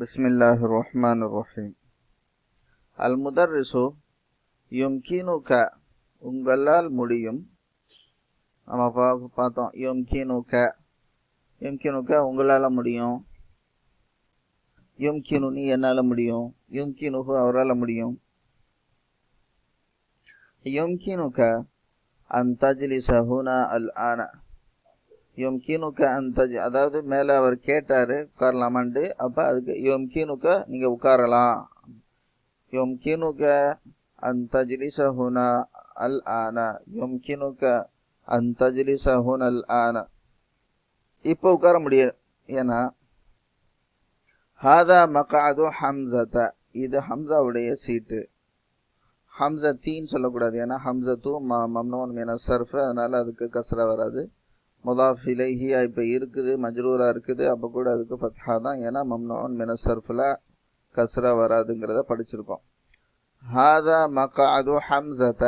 பிஸ்மில்லாஹிர் ரஹ்மானிர் ரஹீம். அல் முதர்ரிசு யும்கினுக உங்களால் முடியும். நம்ம பார்த்தோம். யும்கினுக உங்களால் முடியும். யும்கினுனி என்னால் முடியும். யும்கினுஹு அவரால் முடியும். யும்கினுக அன் தஜ்லிஸ ஹுனா அல் ஆன. யும்கினுக அன் அதாவது மேலே அவர் கேட்டார் உட்காரலாமான்ட்டு. அப்போ அதுக்கு யும்கினுக நீங்கள் உட்காரலாம். யும்கினுக அன் தஜ்லிஸ ஹுனா அல் ஆன. யும்கினுக அன் தஜ்லிஸ ஹுனா அல் ஆன. இப்போ உட்கார முடியாது. ஏன்னா ஹாதா மகாது ஹம்சத, இது ஹம்சாவுடைய சீட்டு. ஹம்சத்தீன்னு சொல்லக்கூடாது. ஏன்னா ஹம்சத்து மம்னூன் மின சர்ஃப், அதனால் அதுக்கு கஸ்ரா வராது. முதாஃப் இலைஹி இப்போ இருக்குது, மஜ்ரூரா இருக்குது, அப்போ கூட அதுக்கு ஃபத்ஹா தான். ஏன்னா மம்னூன் மின சர்ஃபில் கஸ்ரா வராதுங்கிறத படிச்சிருக்கோம். ஹாதா மகாது ஹம்சத,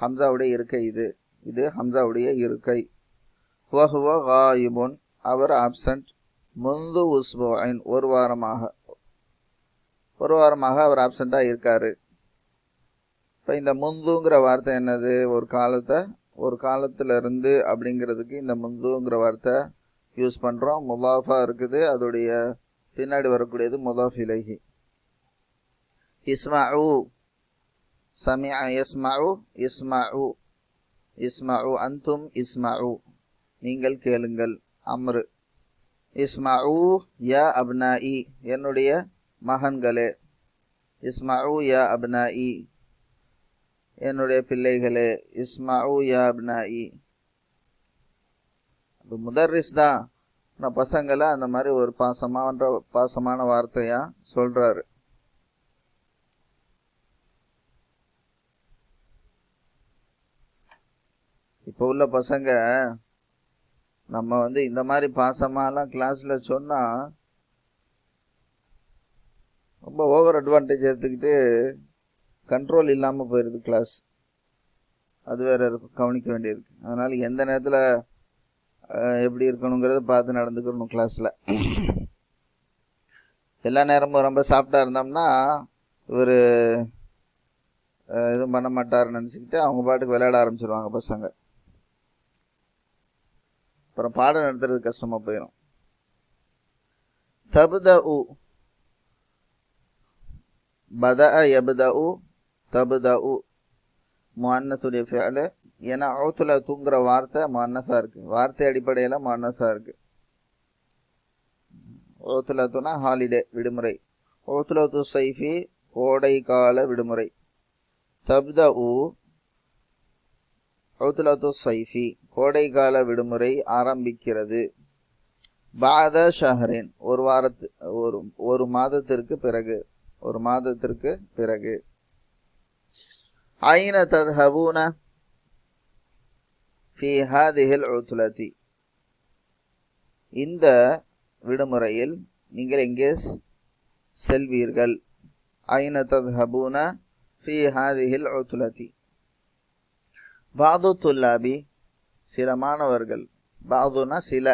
ஹம்சாவுடைய இருக்கை இது. இது ஹம்சாவுடைய இருக்கை. வஹுவ காயிபுன், அவர் ஆப்சண்ட். முந்து உஸ்புஇன், ஒரு வாரமாக அவர் ஆப்சண்டாக இருக்காரு. இப்போ இந்த முந்துங்கிற வார்த்தை என்னது? ஒரு காலத்திலிருந்து அப்படிங்கிறதுக்கு இந்த முந்துங்கிற வார்த்தை யூஸ் பண்ணுறோம். முதாஃபா இருக்குது, அதோடைய பின்னாடி வரக்கூடியது முதாஃப் இலைஹி. இஸ்மஉ, சமிஅ யஸ்மஉ, இஸ்மஉ, இஸ்மஉ அன்தும் இஸ்மஉ, நீங்கள் கேளுங்கள். அம்ரு. இஸ்மஉ யா அப்னாஇ, என்னுடைய மகன்களே. இஸ்மஉ யா அப்னாஇ, என்னுடைய பிள்ளைகளே. இஸ்மஉ யா அப்னாஇ. அது முதர்ரிஸ் தான். நான் பசங்களை அந்த மாதிரி ஒரு பாசமான வார்த்தையா சொல்றாரு. இப்போ உள்ள பசங்க நம்ம இந்த மாதிரி பாசமாலாம் கிளாஸ்ல சொன்னா ரொம்ப ஓவர் அட்வான்டேஜ் எடுத்துக்கிட்டு கண்ட்ரோல் இல்லாமல் போயிடுது கிளாஸ். அது வேற கவனிக்க வேண்டியிருக்கு. அதனால எந்த நேரத்தில் எப்படி இருக்கணுங்கிறத பார்த்து நடந்துக்கணும் கிளாஸில். எல்லா நேரமும் ரொம்ப சாஃப்டாக இருந்தோம்னா இவர் எதுவும் பண்ண மாட்டாருன்னு நினச்சிக்கிட்டு அவங்க பாட்டுக்கு விளையாட ஆரம்பிச்சிருவாங்க பசங்க. அப்புறம் பாடம் நடத்துறது கஷ்டமாக போயிடும். தப்தஉ, பதஅ யப்தஉ, தப்தஉ முஅன்னஸுடைய ஃபிஅல். ஏன்னா உத்லத்துங்கிற வார்த்தை முஅன்னஸாக இருக்கு. வார்த்தை அடிப்படையில் முஅன்னஸாக இருக்கு. உத்லத்துனா ஹாலிடே, விடுமுறை. உத்லத்து சைஃபி, கோடை கால விடுமுறை. தப்தஉ உத்லத்து சைஃபி, கோடை கால விடுமுறை ஆரம்பிக்கிறது. பாத ஷஹரின், ஒரு மாதத்திற்கு பிறகு, ஒரு மாதத்திற்கு பிறகு. ஐன தத்ஹபூன ஃபீ ஹாதிஹில் உத்லதி, இந்த விடுமுறையில் நீங்கள் எங்கே செல்வீர்கள்? ஐன தத்ஹபூன ஃபீ ஹாதிஹில் உத்லதி. பாது துல்லாபி, சில மாணவர்கள். பாதுனா சில,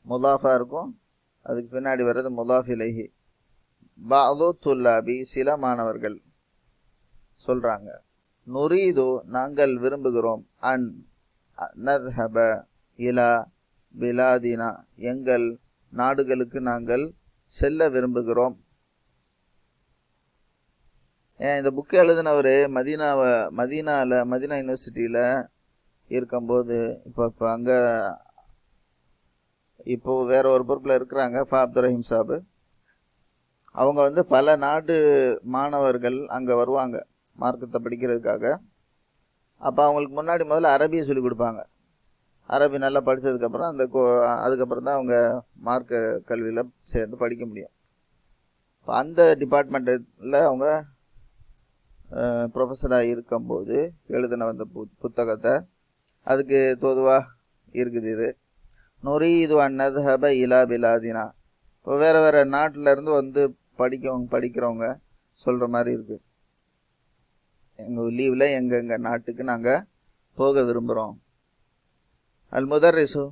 முதாஃபா இருக்கும், அதுக்கு பின்னாடி வர்றது முதாஃப் இலைஹி. பாது துல்லாபி, சில மாணவர்கள் சொல்றாங்க. நுரீது, நாங்கள் விரும்புகிறோம். அன் நத்ஹப இலா பிலாதினா, எங்கள் நாடுகளுக்கு நாங்கள் செல்ல விரும்புகிறோம். இந்த புக்கு எழுதினவர் மதீனா யூனிவர்சிட்டியில் இருக்கும்போது இப்போ அங்கே இப்போ வேற ஒரு பொறுப்பில் இருக்கிறாங்க, அப்துல் ரஹீம் சாபு. அவங்க பல நாடு மாணவர்கள் அங்கே வருவாங்க மார்க்கத்தை படிக்கிறதுக்காக. அப்போ அவங்களுக்கு முன்னாடி முதல்ல அரபியை சொல்லிக் கொடுப்பாங்க. அரபி நல்லா படித்ததுக்கப்புறம் அதுக்கப்புறம் தான் அவங்க மார்க்க கல்வியில் சேர்ந்து படிக்க முடியும். இப்போ அந்த டிபார்ட்மெண்ட்டில் அவங்க ப்ரொஃபஸராக இருக்கும்போது எழுதின புத்தகத்தை அதுக்கு தோதுவாக இருக்குது இது. நுரீது அன் நத்ஹப இலா பிலாதினா, இப்போ வேறு நாட்டிலேருந்து படிக்கிறவங்க சொல்கிற மாதிரி இருக்குது. எங்கள் லீவில் எங்கள் நாட்டுக்கு நாங்கள் போக விரும்புகிறோம். அல் முதர்ரிசு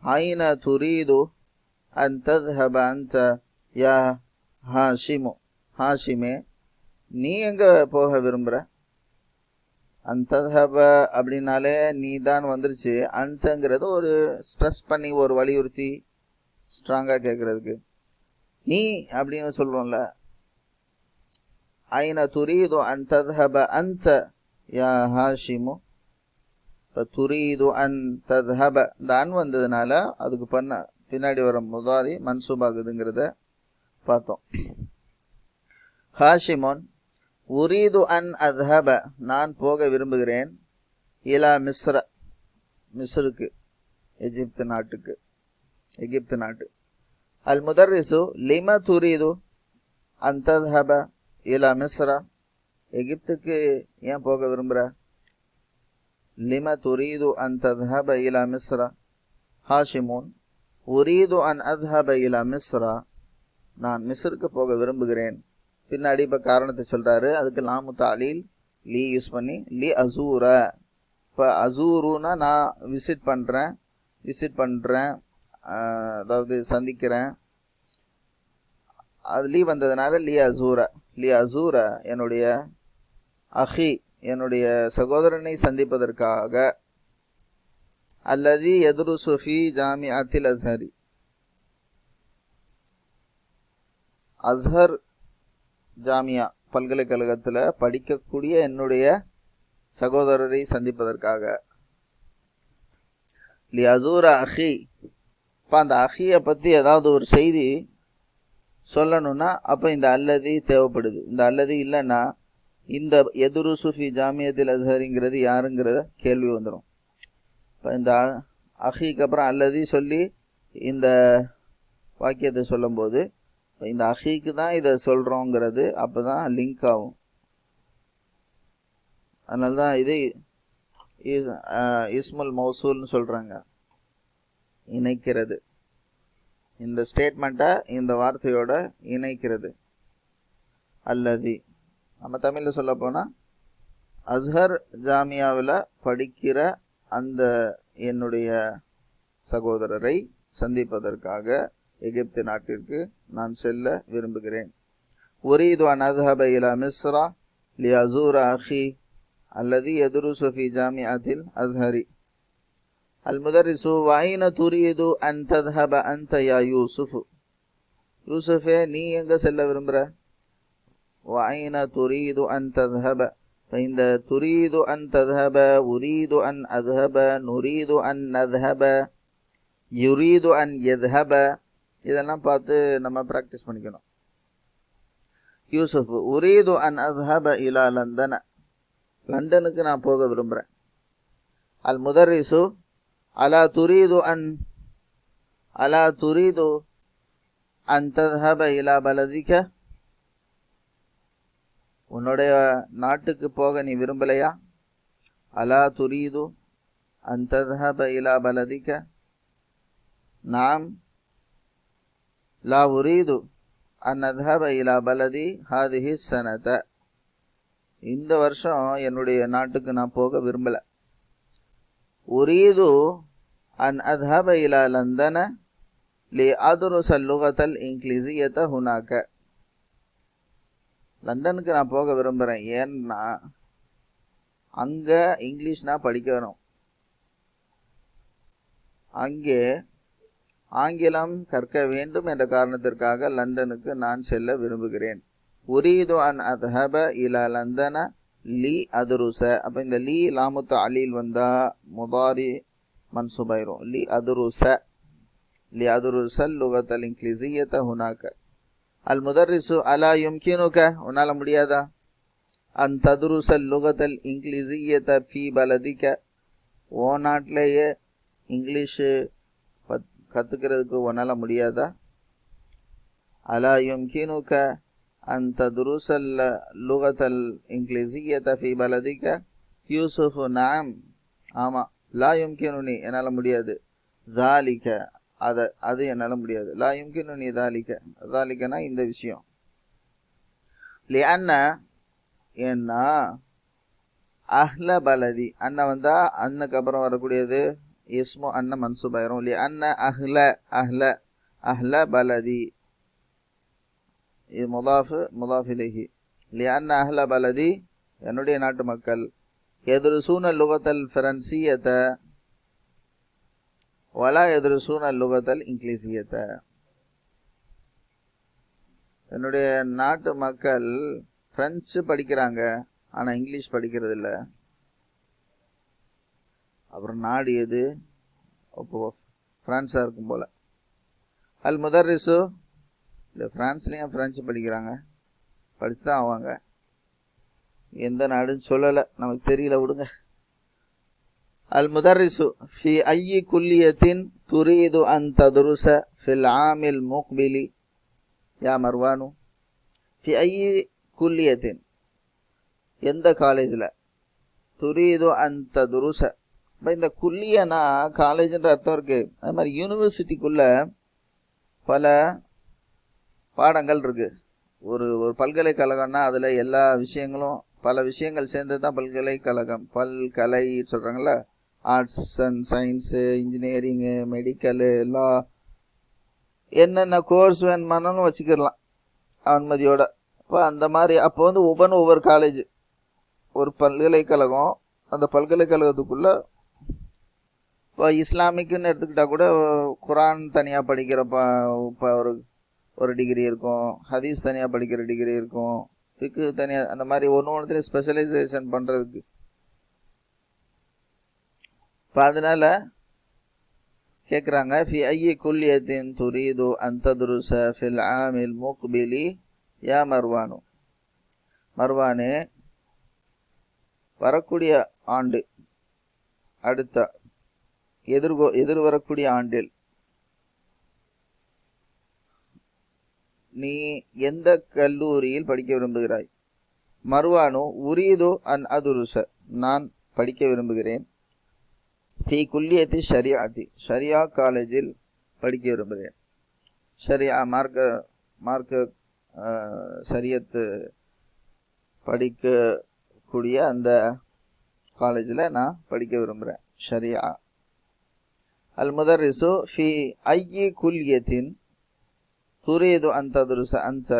ஐன துரீது அன் தத்ஹப அன்த யா ஹாஷிமு, ஹாஷிமே நீ எங்க போக விரும்புற? அன் தத்ஹப அப்படின்னாலே நீ தான் வந்துருச்சு. அந்தங்கிறது ஒரு ஸ்ட்ரெஸ் பண்ணி ஒரு வலியுறுத்தி ஸ்ட்ராங்கா கேட்கறதுக்கு. நீ அப்படின்னு சொல்றோம்ல. ஐன துரீது அன் தத்ஹப அன்த யா ஹாஷிமு. இப்போ துரீது அன் தத்ஹப இந்த அன் வந்ததுனால அதுக்கு பின்னாடி வர முதாரி மன்சூபாகுதுங்கிறத பார்த்தோம். ஹாஷிமுன் உரீது அன் அத்ஹப நான் போக விரும்புகிறேன். இலா மிஸ்ர மிஸ்ருக்கு எகிப்து நாட்டுக்கு, எகிப்து நாட்டு. அல் முதர்ரிசு லிம துரீது அன் தத்ஹப இலா மிஸ்ரா எகிப்துக்கு ஏன் போக விரும்புகிற? லிம துரீது அன் தத்ஹப இலா மிஸ்ரா ஹாஷிமுன் உரீது அன் அத்ஹப இலா மிஸ்ரா நான் மிஸ்ருக்கு போக விரும்புகிறேன். பின்னாடி இப்போ காரணத்தை சொல்கிறாரு. அதுக்கு லாமு தாலீல் லீ யூஸ் பண்ணி லீ அசூர. இப்போ அசூருன்னா நான் விசிட் பண்ணுறேன், அதாவது சந்திக்கிறேன். அது லீ வந்ததுனால லீ அசூர என்னுடைய அஹி என்னுடைய சகோதரனை சந்திப்பதற்காக. அல்லதி யதுருசு ஃபீ ஜாமிஅத்தில் அஸ்ஹரி அஸ்ஹர் ஜாமியா பல்கலைக்கழகத்தில் படிக்கக்கூடிய என்னுடைய சகோதரரை சந்திப்பதற்காக. லி அசூர அஹி. இப்போ அந்த அஹியை பற்றி ஏதாவது ஒரு செய்தி சொல்லணும்னா அப்போ இந்த அல்லதி தேவைப்படுது. இந்த அல்லதி இல்லைன்னா இந்த எதுருசு ஃபி ஜாமியத்தில் அஸ்ஹரிங்கிறது யாருங்கிறத கேள்வி வந்துடும். இப்போ இந்த அஹிக்கு அப்புறம் அல்லதி சொல்லி இந்த வாக்கியத்தை சொல்லும்போது இந்த அஹிக்கு தான் இதை சொல்கிறோங்கிறது அப்போ தான் லிங்க் ஆகும். அதனால தான் இது இஸ்முல் மௌசூல்னு சொல்கிறாங்க, இணைக்கிறது. இந்த ஸ்டேட்மெண்ட்டை இந்த வார்த்தையோட இணைக்கிறது. அல்லதி நம்ம தமிழில் சொல்ல போனால் அஸ்ஹர் ஜாமியாவில் படிக்கிற அந்த என்னுடைய சகோதரரை சந்திப்பதற்காக எகிப்து நாட்டிற்கு நான் செல்ல விரும்புகிறேன். உரீது அன் அத்ஹப இலா மிஸ்ரா லி அசூர அஹி அல்லதி யதுருசு ஃபி ஜாமிஅத்தில் அஸ்ஹரி. அல் முதர்ரிசு வஐன துரீது அன் தத்ஹப அன்த யா யூசுஃப். யூசுஃபே நீ எங்க செல்ல விரும்புகிற? வஐன துரீது அன் தத்ஹப. இந்த துரீது அன் தத்ஹப, உரீது அன் அத்ஹப, நுரீது அன் நத்ஹப, யுரீது அன் யத்ஹப இதெல்லாம் பார்த்து நம்ம ப்ராக்டிஸ் பண்ணிக்கணும். யூசுஃப் உரீது அன் அத்ஹப இலா லந்தன லண்டனுக்கு நான் போக விரும்புகிறேன். அல் முதர்ரிசு அலா துரீது அன் தத்ஹப இலா பலதிக. உன்னுடைய நாட்டுக்கு போக நீ விரும்பலையா? அலா துரீது அன் தத்ஹப இலா பலதிக. நாம் லா உரீது அன் அத்ஹப இலா பலதி ஹாதிஹி ஸனத. இந்த வருஷம் என்னுடைய நாட்டுக்கு நான் போக விரும்பலை. உரீது அன் அத்ஹப இலா லந்தன லி அதுருஸ லுகத்தல் இங்கிலீசியத ஹுனாக. லண்டனுக்கு நான் போக விரும்புகிறேன். ஏன்னா அங்கே இங்கிலீஷ் நான் படிக்கணும். அங்கே ஆங்கிலம் கற்க வேண்டும் என்ற காரணத்திற்காக லண்டனுக்கு நான் செல்ல விரும்புகிறேன். உரீது அன் அத்ஹப இலா லந்தன லி அதுருஸ. அப்போ இந்த லி லாமுத்து அலீல் வந்தால் முதாரி மன்சூபாயிரும். லி அதுருஸல் லுகத்தல் இங்கிலீசியத ஹுனாக. அல் முதர்ரிசு அலா யும்கினுக. உன்னால் முடியாதா? அன் ததுருஸல் லுகத்தல் இங்கிலீசியத ஃபீ பலதிக. ஓ நாட்டிலேயே இங்கிலீஷு கற்றுக்கிறதுக்கு உன்னால் முடியாதா? அலா யும்கினுக அன் ததுருஸல் லுகத்தல் இங்கிலீசியத ஃபீ பலதிக. யூசுஃப் நாம். ஆமாம். லா யும்கினுனி என்னால் முடியாது. தாலிக அது என்னால் முடியாது. லா யும்கினுனி தாலிகனா இந்த விஷயம். லிஅன்ன ஏன்னா அஹ்ல பலதி அன்ன வந்தால் அன்னுக்கு அப்புறம் வரக்கூடியது இஸ்மு அன்ன மன்சூபாயிரும். லிஅன்ன அஹ்ல அஹ்ல பலதி, இது முதாஃப் இலைஹி. லிஅன்ன அஹ்ல பலதி, என்னுடைய நாட்டு மக்கள், எதுருசூன லுகத்தல் ஃபிரன்சியத வலா எதுருசூன லுகத்தல் இங்கிலீசியத. என்னுடைய நாட்டு மக்கள் பிரெஞ்சு படிக்கிறாங்க, ஆனால் இங்கிலீஷ் படிக்கிறது இல்லை. அப்புறம் நாடு எது? அப்போ ஃப்ரான்ஸாக இருக்கும் போல். அல் முதர்ரிசு, இல்லை ஃப்ரான்ஸ்லேயும் ஃப்ரெஞ்சு படிக்கிறாங்க, படித்து தான் ஆவாங்க. எந்த நாடுன்னு சொல்லலை, நமக்கு தெரியல, விடுங்க. அல் முதர்ரிசு ஃபி ஐயி குல்லியத்தின் துரீது அன் ததுருச ஃபில் ஆமில் முக்பிலி யா மர்வானு. ஃபி ஐயி குல்லியத்தின், எந்த காலேஜில், துரீது அன் ததுருச. இப்போ இந்த குல்லியனா காலேஜ்ன்ற அர்த்தம் இருக்குது. அது மாதிரி யூனிவர்சிட்டிக்குள்ளே பல பாடங்கள் இருக்குது. ஒரு ஒரு பல்கலைக்கழகம்னா அதில் எல்லா விஷயங்களும், பல விஷயங்கள் சேர்ந்து தான் பல்கலைக்கழகம். பல்கலை சொல்கிறாங்கள, arts and science, engineering, medical, law, என்னென்ன கோர்ஸ் வேணுமானாலும் வச்சுக்கிடலாம் அனுமதியோட. இப்போ அந்த மாதிரி அப்போ வந்து ஒவ்வொரு காலேஜ், ஒரு பல்கலைக்கழகம். அந்த பல்கலைக்கழகத்துக்குள்ளே இப்போ இஸ்லாமிக்குன்னு எடுத்துக்கிட்டால் கூட குரான் தனியாக படிக்கிற இப்போ ஒரு டிகிரி இருக்கும், ஹதீஸ் தனியாக படிக்கிற டிகிரி இருக்கும், ஃபிக்கு தனியாக, அந்த மாதிரி ஒன்றுத்துலேயும் ஸ்பெஷலைசேஷன் பண்ணுறதுக்கு. இப்போ அதனால் கேட்குறாங்க, ஃபி ஐயி குல்லியத்தின் துரீது அன் ததுருச ஃபில் ஆமில் முக்பிலி யா மர்வானு. மர்வானே, வரக்கூடிய ஆண்டு, அடுத்த எதிர்வரக்கூடிய ஆண்டில் நீ எந்த கல்லூரியில் படிக்க விரும்புகிறாய்? மர்வானு உரீது அன் அதுருச, நான் படிக்க விரும்புகிறேன். ஃபி குல்லியத்தி ஷரியாத்தி, ஷரியா காலேஜில் படிக்க விரும்புகிறேன். ஷரியா மார்க்க ஷரியத்து படிக்கக்கூடிய அந்த காலேஜில் நான் படிக்க விரும்புகிறேன், ஷரியா. அல் முதர்ரிசு ஃபி ஐயி குல்லியத்தின் துரீது அன் ததுருச அன்த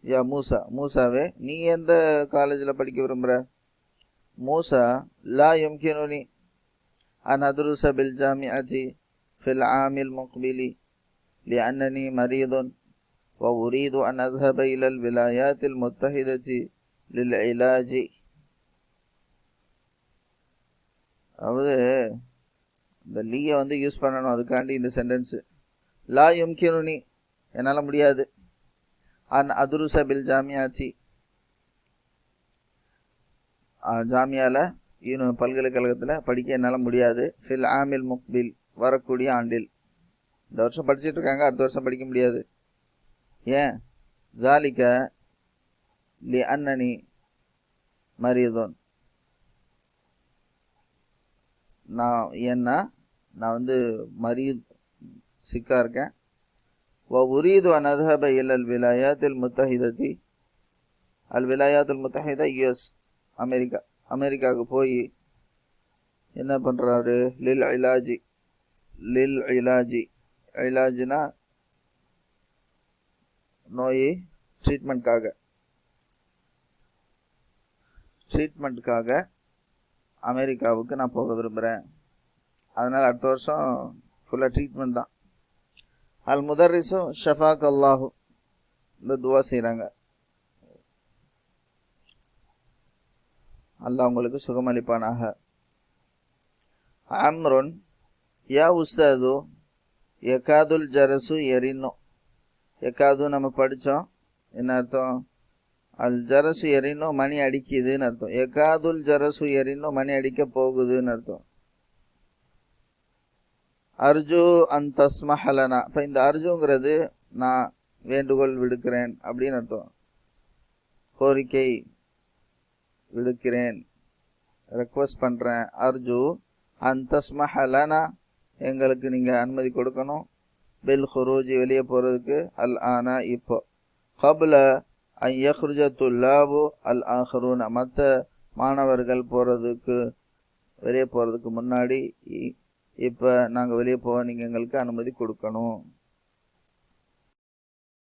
யா மூசா. மூசாவே, நீ எந்த காலேஜில் படிக்க விரும்புகிற? மூசா, லா யும்கினுனி அன் அதுருச பில் ஜாமிஅத்தி ஃபில் ஆமில் முக்பிலி லிஅன்னனி மரீதுன் வ உரீது அன் அஸ்ஹப இலல் விலாயாத்தில் முத்தஹிதத்தி லில் இலாஜி. அதாவது இந்த லீயை வந்து யூஸ் பண்ணணும், அதுக்காண்டி இந்த சென்டென்ஸு. லா யும்கினுனி, என்னால் முடியாது. அன் அதுருச பில் ஜாமியாத்தி, ஜாமியாவில் பல்கலைக்கழகத்தில் படிக்க என்னால் முடியாது. ஃபில் ஆமில் முக்பில், வரக்கூடிய ஆண்டில். இந்த வருஷம் படிச்சுட்டு இருக்காங்க, அடுத்த வருஷம் படிக்க முடியாது. ஏன்? ஜாலிக லி அன்னனி மரீதுன், ஏன்னா நான் வந்து சிக்காக இருக்கேன். வ உரீது அன் அஸ்ஹப இலல் விலாயாத்தில் முத்தஹிதத்தி, அல் விலாயாத்துல் முத்தஹிதா யுஎஸ், அமெரிக்காவுக்கு போய் என்ன பண்ணுறாரு? லில் இலாஜி, இலாஜினா நோய் ட்ரீட்மெண்ட்டுக்காக அமெரிக்காவுக்கு நான் போக விரும்புகிறேன். அதனால் அடுத்த வருஷம் ஃபுல்லாக ட்ரீட்மெண்ட் தான். அல் முதர்ரிசு ஷஃபாக் அல்லாஹு, இந்த துவா செய்கிறாங்க, அல்லாஹ் உங்களுக்கு சுகமளிப்பானாக. அம்ருன் யா உஸ்தாது எகாதுல் ஜரசு எரின்னு. எக்காது நம்ம படித்தோம், என்ன அர்த்தம்? அல் ஜரசு எரின்னு, மணி அடிக்குதுன்னு அர்த்தம். எகாதுல் ஜரசு எரின்னு, மணி அடிக்க போகுதுன்னு அர்த்தம். அர்ஜு அன் தஸ்மஹலனா, இப்போ இந்த அர்ஜுங்கிறது நான் வேண்டுகோள் விடுக்கிறேன் அப்படின்னு அர்த்தம். கோரிக்கை விடுக்கிறேன், ரெக்வஸ்ட் பண்ணுறேன். அர்ஜு அன் தஸ்மஹலனா, எங்களுக்கு நீங்கள் அனுமதி கொடுக்கணும். பில் ஹுரூஜி, வெளியே போகிறதுக்கு. அல் ஆனா, இப்போ. கபுல அன் யஹ்ருஜ துல்லாபு அல் ஆஹரூன, மற்ற மாணவர்கள் வெளியே போகிறதுக்கு முன்னாடி இப்போ நாங்கள் வெளியே போக நீங்கள் எங்களுக்கு அனுமதி கொடுக்கணும்.